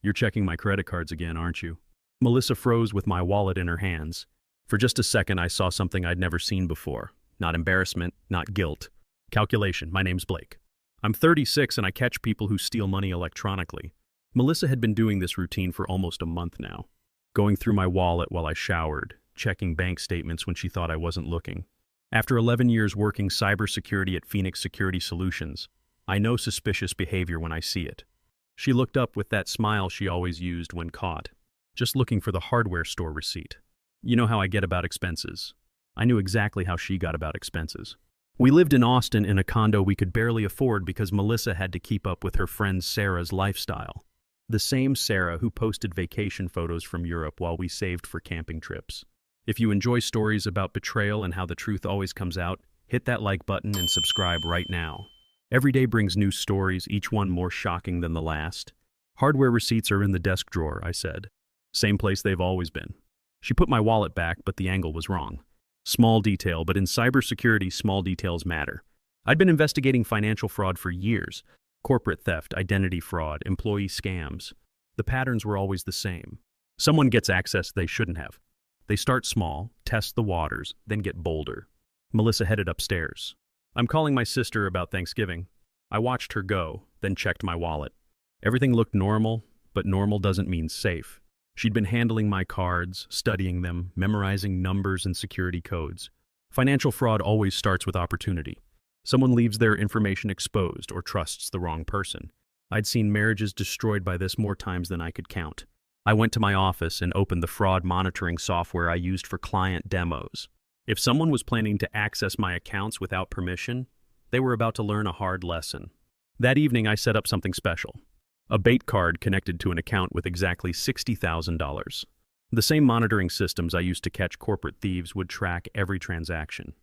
You're checking my credit cards again, aren't you? Melissa froze with my wallet in her hands. For just a second, I saw something I'd never seen before. Not embarrassment, not guilt. Calculation. My name's Blake. I'm 36 and I catch people who steal money electronically. Melissa had been doing this routine for almost a month now. Going through my wallet while I showered, checking bank statements when she thought I wasn't looking. After 11 years working cybersecurity at Phoenix Security Solutions, I know suspicious behavior when I see it. She looked up with that smile she always used when caught, just looking for the hardware store receipt. You know how I get about expenses. I knew exactly how she got about expenses. We lived in Austin in a condo we could barely afford because Melissa had to keep up with her friend Sarah's lifestyle. The same Sarah who posted vacation photos from Europe while we saved for camping trips. If you enjoy stories about betrayal and how the truth always comes out, hit that like button and subscribe right now. Every day brings new stories, each one more shocking than the last. Hardware receipts are in the desk drawer, I said. Same place they've always been. She put my wallet back, but the angle was wrong. Small detail, but in cybersecurity, small details matter. I'd been investigating financial fraud for years. Corporate theft, identity fraud, employee scams. The patterns were always the same. Someone gets access they shouldn't have. They start small, test the waters, then get bolder. Melissa headed upstairs. I'm calling my sister about Thanksgiving. I watched her go, then checked my wallet. Everything looked normal, but normal doesn't mean safe. She'd been handling my cards, studying them, memorizing numbers and security codes. Financial fraud always starts with opportunity. Someone leaves their information exposed or trusts the wrong person. I'd seen marriages destroyed by this more times than I could count. I went to my office and opened the fraud monitoring software I used for client demos. If someone was planning to access my accounts without permission, they were about to learn a hard lesson. That evening, I set up something special. A bait card connected to an account with exactly $60,000. The same monitoring systems I used to catch corporate thieves would track every transaction.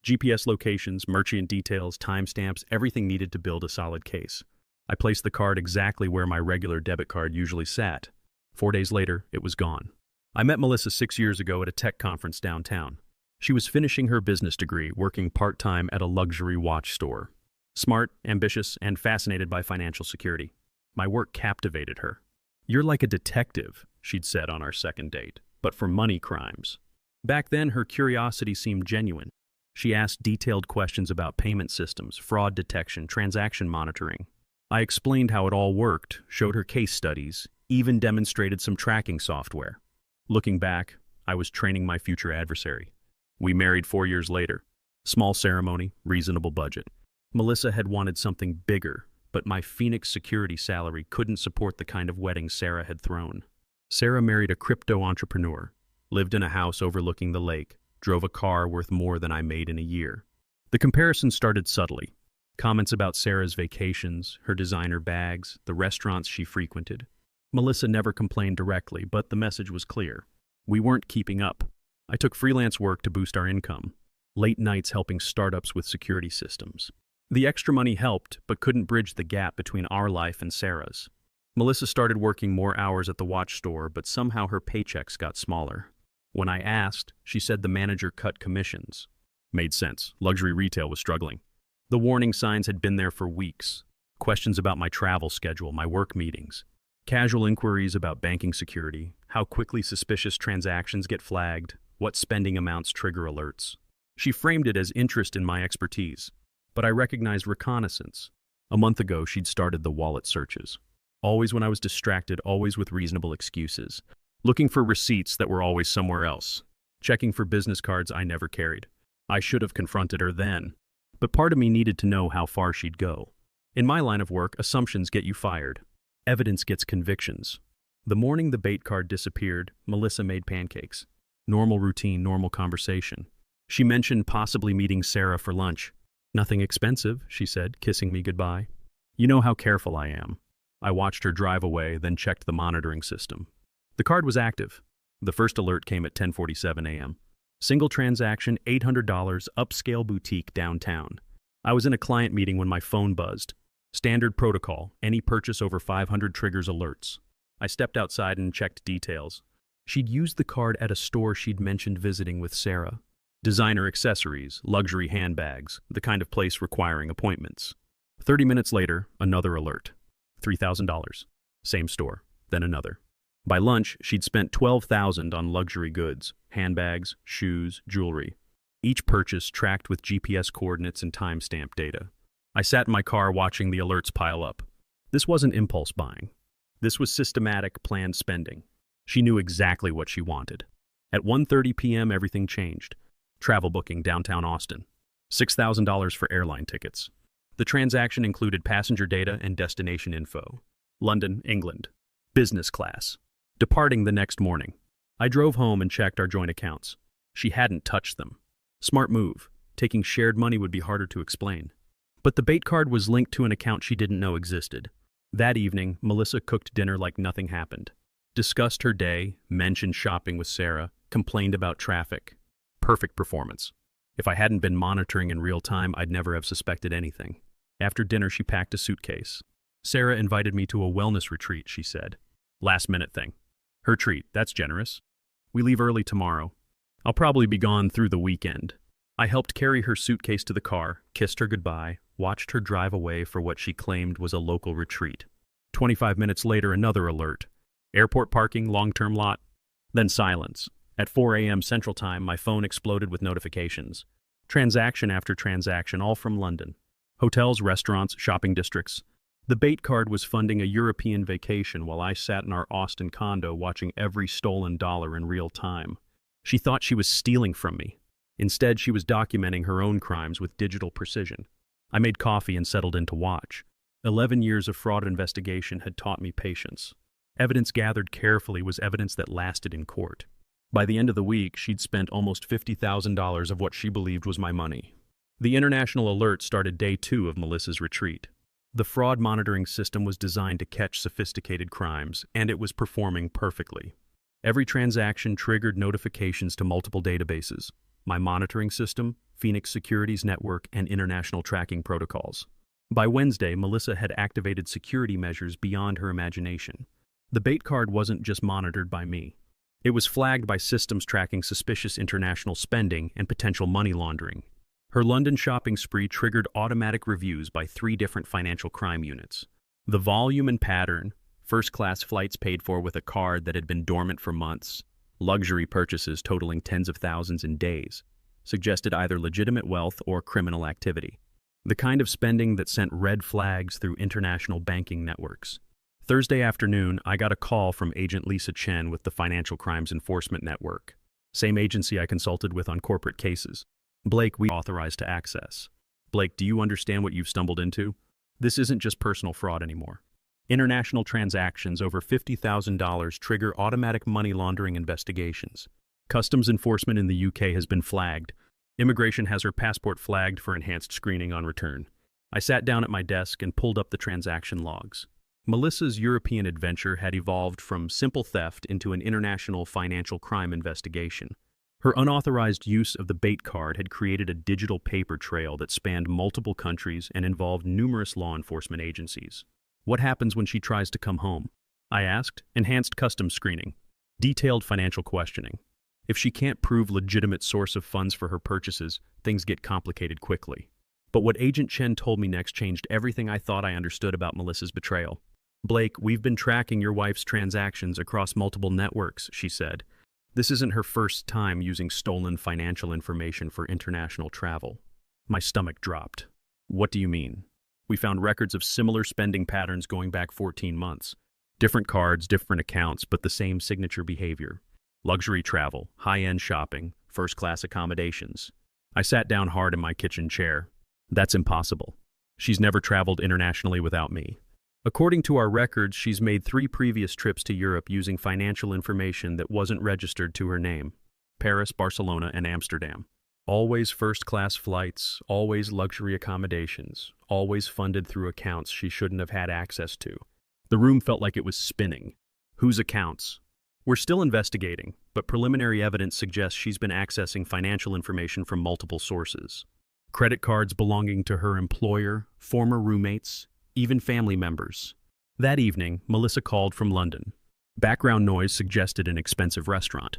GPS locations, merchant details, timestamps, everything needed to build a solid case. I placed the card exactly where my regular debit card usually sat. 4 days later, it was gone. I met Melissa 6 years ago at a tech conference downtown. She was finishing her business degree, working part-time at a luxury watch store. Smart, ambitious, and fascinated by financial security. My work captivated her. "You're like a detective," she'd said on our second date, "but for money crimes." Back then, her curiosity seemed genuine. She asked detailed questions about payment systems, fraud detection, transaction monitoring. I explained how it all worked, showed her case studies, even demonstrated some tracking software. Looking back, I was training my future adversary. We married 4 years later. Small ceremony, reasonable budget. Melissa had wanted something bigger, but my Phoenix security salary couldn't support the kind of wedding Sarah had thrown. Sarah married a crypto entrepreneur, lived in a house overlooking the lake, drove a car worth more than I made in a year. The comparison started subtly. Comments about Sarah's vacations, her designer bags, the restaurants she frequented. Melissa never complained directly, but the message was clear. We weren't keeping up. I took freelance work to boost our income. Late nights helping startups with security systems. The extra money helped, but couldn't bridge the gap between our life and Sarah's. Melissa started working more hours at the watch store, but somehow her paychecks got smaller. When I asked, she said the manager cut commissions. Made sense. Luxury retail was struggling. The warning signs had been there for weeks. Questions about my travel schedule, my work meetings. Casual inquiries about banking security, how quickly suspicious transactions get flagged, what spending amounts trigger alerts. She framed it as interest in my expertise, but I recognized reconnaissance. A month ago, she'd started the wallet searches. Always when I was distracted, always with reasonable excuses. Looking for receipts that were always somewhere else. Checking for business cards I never carried. I should have confronted her then. But part of me needed to know how far she'd go. In my line of work, assumptions get you fired. Evidence gets convictions. The morning the bait card disappeared, Melissa made pancakes. Normal routine, normal conversation. She mentioned possibly meeting Sarah for lunch. "Nothing expensive," she said, kissing me goodbye. You know how careful I am. I watched her drive away, then checked the monitoring system. The card was active. The first alert came at 10:47 a.m. Single transaction, $800, upscale boutique downtown. I was in a client meeting when my phone buzzed. Standard protocol, any purchase over 500 triggers alerts. I stepped outside and checked details. She'd used the card at a store she'd mentioned visiting with Sarah. Designer accessories, luxury handbags, the kind of place requiring appointments. 30 minutes later, another alert. $3,000. Same store. then another. By lunch, she'd spent $12,000 on luxury goods, handbags, shoes, jewelry. Each purchase tracked with GPS coordinates and timestamp data. I sat in my car watching the alerts pile up. This wasn't impulse buying. This was systematic, planned spending. She knew exactly what she wanted. At 1:30 p.m., everything changed. Travel booking downtown Austin. $6,000 for airline tickets. The transaction included passenger data and destination info. London, England. Business class. Departing the next morning. I drove home and checked our joint accounts. She hadn't touched them. Smart move. Taking shared money would be harder to explain. But the bait card was linked to an account she didn't know existed. That evening, Melissa cooked dinner like nothing happened. Discussed her day, mentioned shopping with Sarah, complained about traffic. Perfect performance. If I hadn't been monitoring in real time, I'd never have suspected anything. After dinner, she packed a suitcase. Sarah invited me to a wellness retreat, she said. Last-minute thing. Her treat, that's generous. We leave early tomorrow. I'll probably be gone through the weekend. I helped carry her suitcase to the car, kissed her goodbye, watched her drive away for what she claimed was a local retreat. 25 minutes later, another alert. Airport parking, long-term lot. Then silence. At 4 a.m. Central Time, my phone exploded with notifications. Transaction after transaction, all from London. Hotels, restaurants, shopping districts. The bait card was funding a European vacation while I sat in our Austin condo watching every stolen dollar in real time. She thought she was stealing from me. Instead, she was documenting her own crimes with digital precision. I made coffee and settled in to watch. 11 years of fraud investigation had taught me patience. Evidence gathered carefully was evidence that lasted in court. By the end of the week, she'd spent almost $50,000 of what she believed was my money. The international alert started day 2 of Melissa's retreat. The fraud monitoring system was designed to catch sophisticated crimes, and it was performing perfectly. Every transaction triggered notifications to multiple databases: my monitoring system, Phoenix Security's network, and international tracking protocols. By Wednesday, Melissa had activated security measures beyond her imagination. The bait card wasn't just monitored by me. It was flagged by systems tracking suspicious international spending and potential money laundering. Her London shopping spree triggered automatic reviews by 3 different financial crime units. The volume and pattern: first-class flights paid for with a card that had been dormant for months, luxury purchases totaling tens of thousands in days, suggested either legitimate wealth or criminal activity. The kind of spending that sent red flags through international banking networks. Thursday afternoon, I got a call from Agent Lisa Chen with the Financial Crimes Enforcement Network, same agency I consulted with on corporate cases. Blake, we authorized to access. Blake, do you understand what you've stumbled into? This isn't just personal fraud anymore. International transactions over $50,000 trigger automatic money laundering investigations. Customs enforcement in the UK has been flagged. Immigration has her passport flagged for enhanced screening on return. I sat down at my desk and pulled up the transaction logs. Melissa's European adventure had evolved from simple theft into an international financial crime investigation. Her unauthorized use of the bait card had created a digital paper trail that spanned multiple countries and involved numerous law enforcement agencies. What happens when she tries to come home? I asked. Enhanced customs screening. Detailed financial questioning. If she can't prove legitimate source of funds for her purchases, things get complicated quickly. But what Agent Chen told me next changed everything I thought I understood about Melissa's betrayal. Blake, we've been tracking your wife's transactions across multiple networks, she said. This isn't her first time using stolen financial information for international travel. My stomach dropped. What do you mean? We found records of similar spending patterns going back 14 months. Different cards, different accounts, but the same signature behavior. Luxury travel, high-end shopping, first-class accommodations. I sat down hard in my kitchen chair. That's impossible. She's never traveled internationally without me. According to our records, she's made 3 previous trips to Europe using financial information that wasn't registered to her name. Paris, Barcelona, and Amsterdam. Always first-class flights, always luxury accommodations, always funded through accounts she shouldn't have had access to. The room felt like it was spinning. Whose accounts? We're still investigating, but preliminary evidence suggests she's been accessing financial information from multiple sources. Credit cards belonging to her employer, former roommates, even family members. That evening, Melissa called from London. Background noise suggested an expensive restaurant.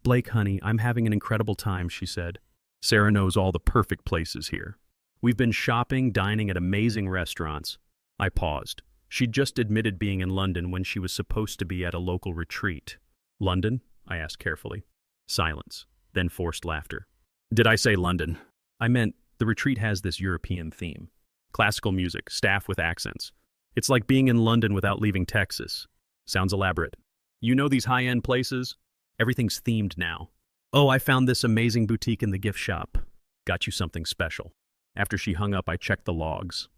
Blake, honey, I'm having an incredible time, she said. Sarah knows all the perfect places here. We've been shopping, dining at amazing restaurants. I paused. She'd just admitted being in London when she was supposed to be at a local retreat. London? I asked carefully. Silence, then forced laughter. Did I say London? I meant the retreat has this European theme. Classical music, staff with accents. It's like being in London without leaving Texas. Sounds elaborate. You know these high-end places? Everything's themed now. Oh, I found this amazing boutique in the gift shop. Got you something special. After she hung up, I checked the logs.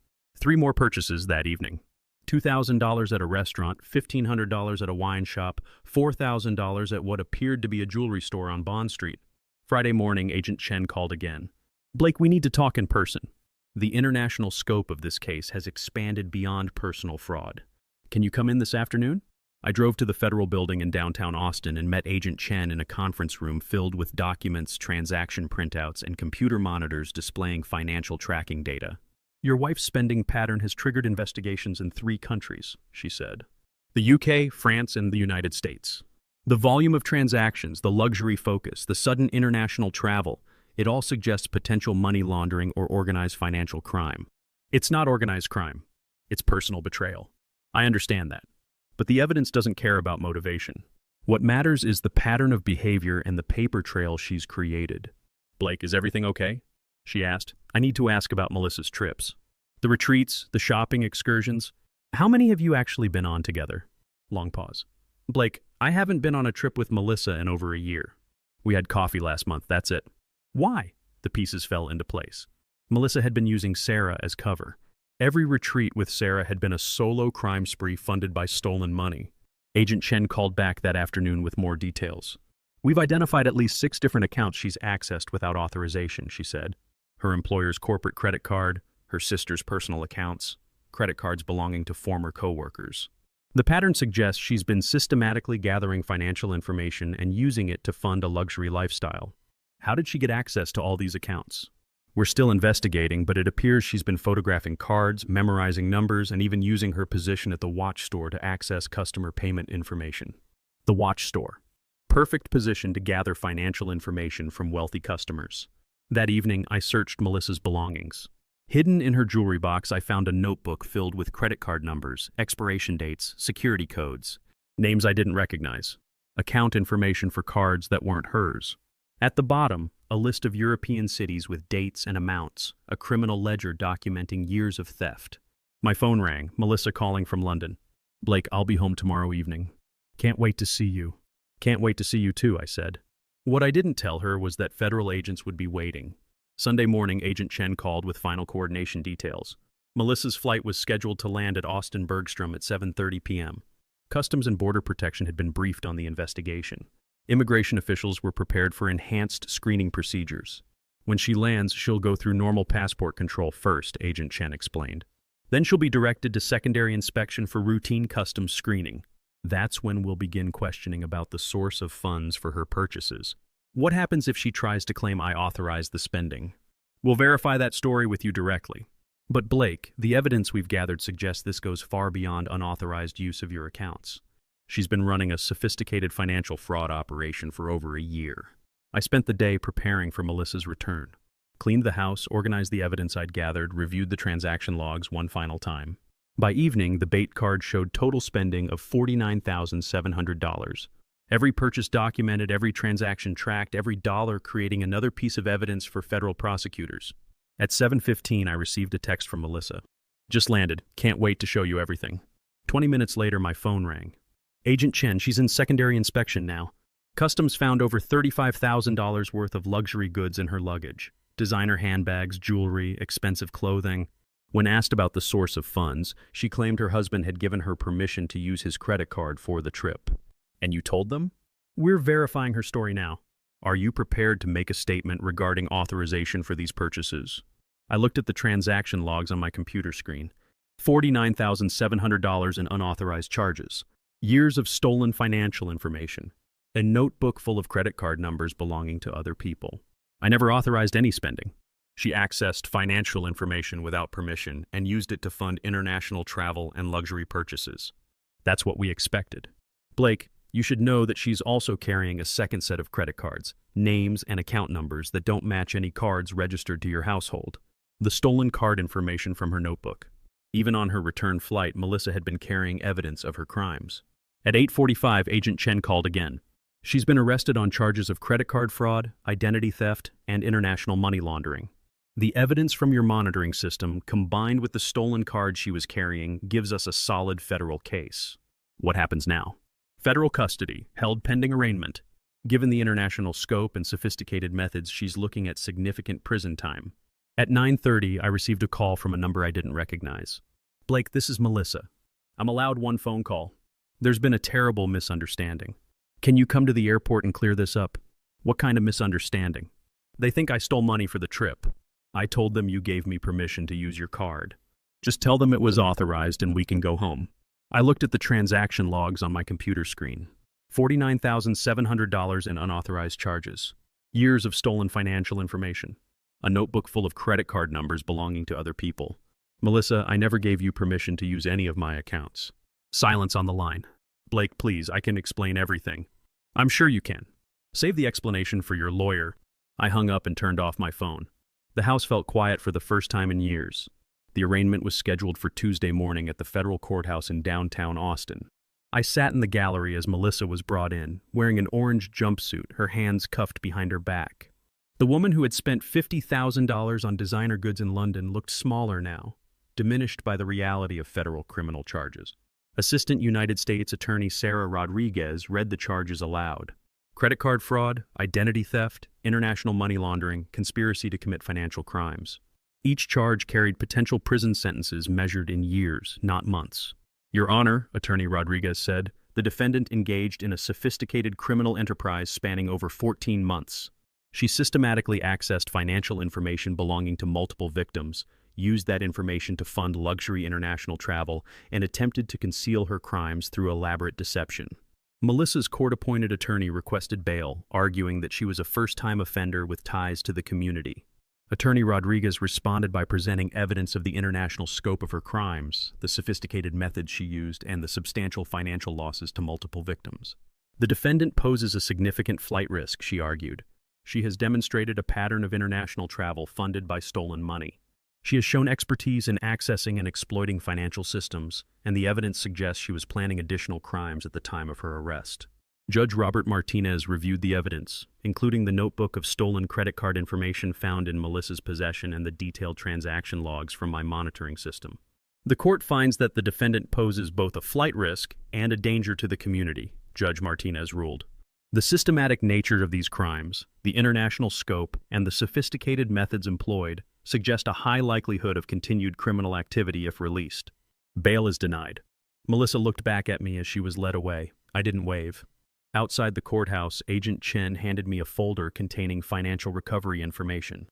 3 more purchases that evening. $2,000 at a restaurant, $1,500 at a wine shop, $4,000 at what appeared to be a jewelry store on Bond Street. Friday morning, Agent Chen called again. Blake, we need to talk in person. The international scope of this case has expanded beyond personal fraud. Can you come in this afternoon? I drove to the Federal Building in downtown Austin and met Agent Chen in a conference room filled with documents, transaction printouts, and computer monitors displaying financial tracking data. Your wife's spending pattern has triggered investigations in 3 countries, she said. The UK, France, and the United States. The volume of transactions, the luxury focus, the sudden international travel, it all suggests potential money laundering or organized financial crime. It's not organized crime. It's personal betrayal. I understand that. But the evidence doesn't care about motivation. What matters is the pattern of behavior and the paper trail she's created. Blake, is everything okay? She asked. I need to ask about Melissa's trips. The retreats, the shopping excursions. How many have you actually been on together? Long pause. Blake, I haven't been on a trip with Melissa in over a year. We had coffee last month, that's it. Why? The pieces fell into place. Melissa had been using Sarah as cover. Every retreat with Sarah had been a solo crime spree funded by stolen money. Agent Chen called back that afternoon with more details. We've identified at least 6 different accounts she's accessed without authorization, she said. Her employer's corporate credit card, her sister's personal accounts, credit cards belonging to former coworkers. The pattern suggests she's been systematically gathering financial information and using it to fund a luxury lifestyle. How did she get access to all these accounts? We're still investigating, but it appears she's been photographing cards, memorizing numbers, and even using her position at the watch store to access customer payment information. The watch store. Perfect position to gather financial information from wealthy customers. That evening, I searched Melissa's belongings. Hidden in her jewelry box, I found a notebook filled with credit card numbers, expiration dates, security codes, names I didn't recognize, account information for cards that weren't hers. At the bottom, a list of European cities with dates and amounts, a criminal ledger documenting years of theft. My phone rang, Melissa calling from London. Blake, I'll be home tomorrow evening. Can't wait to see you. Can't wait to see you too, I said. What I didn't tell her was that federal agents would be waiting. Sunday morning, Agent Chen called with final coordination details. Melissa's flight was scheduled to land at Austin Bergstrom at 7:30 p.m. Customs and Border Protection had been briefed on the investigation. Immigration officials were prepared for enhanced screening procedures. When she lands, she'll go through normal passport control first, Agent Chen explained. Then she'll be directed to secondary inspection for routine customs screening. That's when we'll begin questioning about the source of funds for her purchases. What happens if she tries to claim I authorized the spending? We'll verify that story with you directly. But Blake, the evidence we've gathered suggests this goes far beyond unauthorized use of your accounts. She's been running a sophisticated financial fraud operation for over a year. I spent the day preparing for Melissa's return. Cleaned the house, organized the evidence I'd gathered, reviewed the transaction logs one final time. By evening, the bait card showed total spending of $49,700. Every purchase documented, every transaction tracked, every dollar creating another piece of evidence for federal prosecutors. At 7:15, I received a text from Melissa. Just landed. Can't wait to show you everything. 20 minutes later, my phone rang. Agent Chen, she's in secondary inspection now. Customs found over $35,000 worth of luxury goods in her luggage. Designer handbags, jewelry, expensive clothing. When asked about the source of funds, she claimed her husband had given her permission to use his credit card for the trip. And you told them? We're verifying her story now. Are you prepared to make a statement regarding authorization for these purchases? I looked at the transaction logs on my computer screen. $49,700 in unauthorized charges. Years of stolen financial information. A notebook full of credit card numbers belonging to other people. I never authorized any spending. She accessed financial information without permission and used it to fund international travel and luxury purchases. That's what we expected. Blake, you should know that she's also carrying a second set of credit cards, names and account numbers that don't match any cards registered to your household. The stolen card information from her notebook. Even on her return flight, Melissa had been carrying evidence of her crimes. At 8:45, Agent Chen called again. She's been arrested on charges of credit card fraud, identity theft, and international money laundering. The evidence from your monitoring system, combined with the stolen card she was carrying, gives us a solid federal case. What happens now? Federal custody, held pending arraignment. Given the international scope and sophisticated methods, she's looking at significant prison time. At 9:30, I received a call from a number I didn't recognize. Blake, this is Melissa. I'm allowed one phone call. There's been a terrible misunderstanding. Can you come to the airport and clear this up? What kind of misunderstanding? They think I stole money for the trip. I told them you gave me permission to use your card. Just tell them it was authorized and we can go home. I looked at the transaction logs on my computer screen. $49,700 in unauthorized charges. Years of stolen financial information. A notebook full of credit card numbers belonging to other people. Melissa, I never gave you permission to use any of my accounts. Silence on the line. Blake, please, I can explain everything. I'm sure you can. Save the explanation for your lawyer. I hung up and turned off my phone. The house felt quiet for the first time in years. The arraignment was scheduled for Tuesday morning at the federal courthouse in downtown Austin. I sat in the gallery as Melissa was brought in, wearing an orange jumpsuit, her hands cuffed behind her back. The woman who had spent $50,000 on designer goods in London looked smaller now, diminished by the reality of federal criminal charges. Assistant United States Attorney Sarah Rodriguez read the charges aloud. Credit card fraud, identity theft, international money laundering, conspiracy to commit financial crimes. Each charge carried potential prison sentences measured in years, not months. Your Honor, Attorney Rodriguez said, the defendant engaged in a sophisticated criminal enterprise spanning over 14 months. She systematically accessed financial information belonging to multiple victims, used that information to fund luxury international travel, and attempted to conceal her crimes through elaborate deception. Melissa's court-appointed attorney requested bail, arguing that she was a first-time offender with ties to the community. Attorney Rodriguez responded by presenting evidence of the international scope of her crimes, the sophisticated methods she used, and the substantial financial losses to multiple victims. The defendant poses a significant flight risk, she argued. She has demonstrated a pattern of international travel funded by stolen money. She has shown expertise in accessing and exploiting financial systems, and the evidence suggests she was planning additional crimes at the time of her arrest. Judge Robert Martinez reviewed the evidence, including the notebook of stolen credit card information found in Melissa's possession and the detailed transaction logs from my monitoring system. The court finds that the defendant poses both a flight risk and a danger to the community, Judge Martinez ruled. The systematic nature of these crimes, the international scope, and the sophisticated methods employed suggest a high likelihood of continued criminal activity if released. Bail is denied. Melissa looked back at me as she was led away. I didn't wave. Outside the courthouse, Agent Chen handed me a folder containing financial recovery information.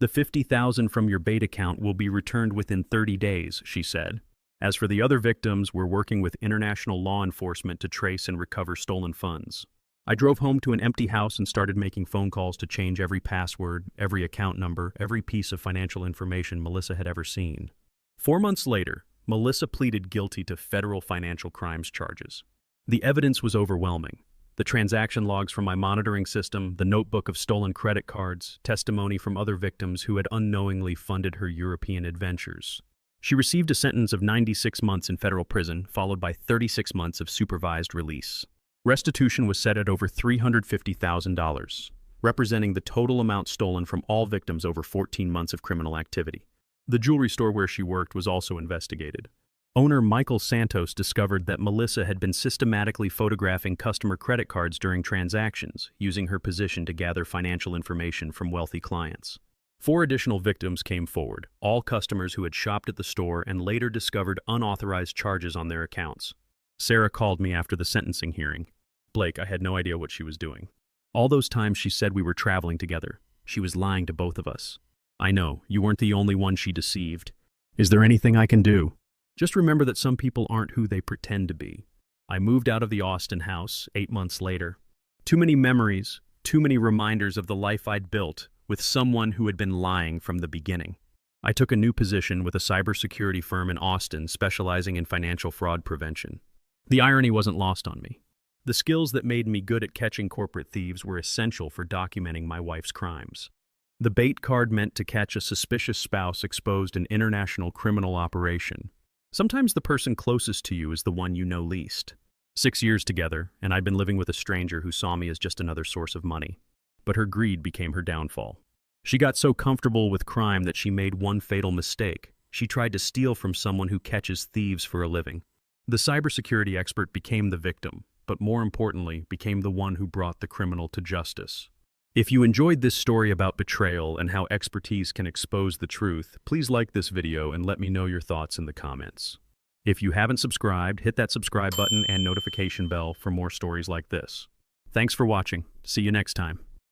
The $50,000 from your bait account will be returned within 30 days, she said. As for the other victims, we're working with international law enforcement to trace and recover stolen funds. I drove home to an empty house and started making phone calls to change every password, every account number, every piece of financial information Melissa had ever seen. 4 months later, Melissa pleaded guilty to federal financial crimes charges. The evidence was overwhelming. The transaction logs from my monitoring system, the notebook of stolen credit cards, testimony from other victims who had unknowingly funded her European adventures. She received a sentence of 96 months in federal prison, followed by 36 months of supervised release. Restitution was set at over $350,000, representing the total amount stolen from all victims over 14 months of criminal activity. The jewelry store where she worked was also investigated. Owner Michael Santos discovered that Melissa had been systematically photographing customer credit cards during transactions, using her position to gather financial information from wealthy clients. 4 additional victims came forward, all customers who had shopped at the store and later discovered unauthorized charges on their accounts. Sarah called me after the sentencing hearing. Blake, I had no idea what she was doing. All those times she said we were traveling together. She was lying to both of us. I know, you weren't the only one she deceived. Is there anything I can do? Just remember that some people aren't who they pretend to be. I moved out of the Austin house 8 months later. Too many memories, too many reminders of the life I'd built with someone who had been lying from the beginning. I took a new position with a cybersecurity firm in Austin specializing in financial fraud prevention. The irony wasn't lost on me. The skills that made me good at catching corporate thieves were essential for documenting my wife's crimes. The bait card meant to catch a suspicious spouse exposed an international criminal operation, Sometimes the person closest to you is the one you know least. 6 years together, and I'd been living with a stranger who saw me as just another source of money. But her greed became her downfall. She got so comfortable with crime that she made one fatal mistake. She tried to steal from someone who catches thieves for a living. The cybersecurity expert became the victim, but more importantly, became the one who brought the criminal to justice. If you enjoyed this story about betrayal and how expertise can expose the truth, please like this video and let me know your thoughts in the comments. If you haven't subscribed, hit that subscribe button and notification bell for more stories like this. Thanks for watching. See you next time.